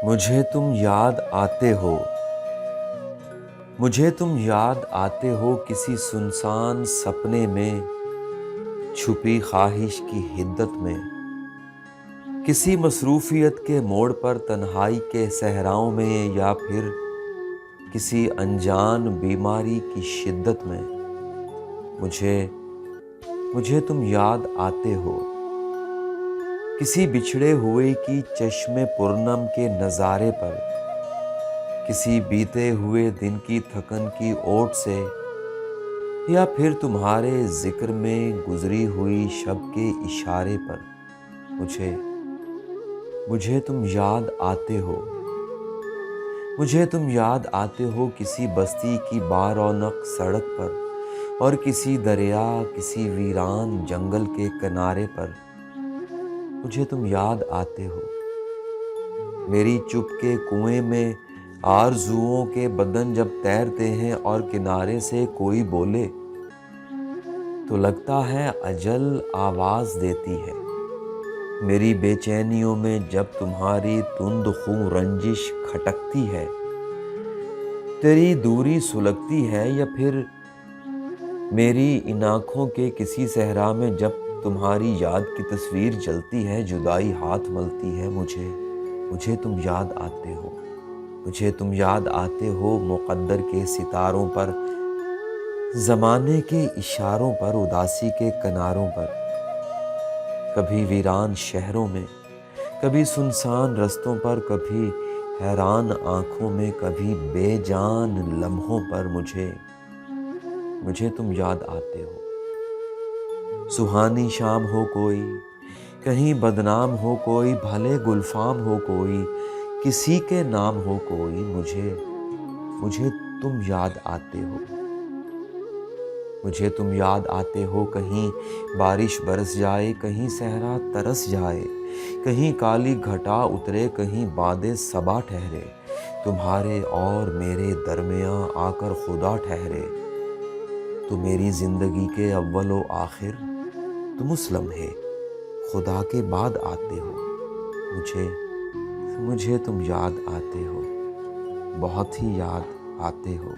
मुझे तुम याद आते हो, मुझे तुम याद आते हो किसी सुनसान सपने में, छुपी ख्वाहिश की हिद्दत में, किसी मसरूफियत के मोड़ पर तन्हाई के सहराओं में, या फिर किसी अनजान बीमारी की शिद्दत में। मुझे मुझे तुम याद आते हो किसी बिछड़े हुए की चश्मे पूर्णम के नज़ारे पर, किसी बीते हुए दिन की थकन की ओट से, या फिर तुम्हारे जिक्र में गुजरी हुई शब के इशारे पर। मुझे तुम याद आते हो, मुझे तुम याद आते हो किसी बस्ती की बारौनक सड़क पर, और किसी दरिया, किसी वीरान जंगल के किनारे पर। मुझे तुम याद आते हो मेरी चुप के कुएं में आरज़ुओं के बदन जब तैरते हैं, और किनारे से कोई बोले तो लगता है अजल आवाज़ देती है। मेरी बेचैनियों में जब तुम्हारी तुंद खूं रंजिश खटकती है, तेरी दूरी सुलगती है, या फिर मेरी इन आँखों के किसी सहरा में जब तुम्हारी याद की तस्वीर जलती है, जुदाई हाथ मलती है। मुझे तुम याद आते हो, मुझे तुम याद आते हो मुक़द्दर के सितारों पर, ज़माने के इशारों पर, उदासी के किनारों पर। कभी वीरान शहरों में, कभी सुनसान रस्तों पर, कभी हैरान आँखों में, कभी बेजान लम्हों पर। मुझे तुम याद आते हो। सुहानी शाम हो कोई, कहीं बदनाम हो कोई, भले गुलफाम हो कोई, किसी के नाम हो कोई। मुझे तुम याद आते हो, मुझे तुम याद आते हो। कहीं बारिश बरस जाए, कहीं सहरा तरस जाए, कहीं काली घटा उतरे, कहीं बादे सबा ठहरे, तुम्हारे और मेरे दरमियाँ आकर खुदा ठहरे। तो मेरी ज़िंदगी के अव्वल व आखिर तुम उस लम्हे खुदा के बाद आते हो। मुझे तुम याद आते हो, बहुत ही याद आते हो।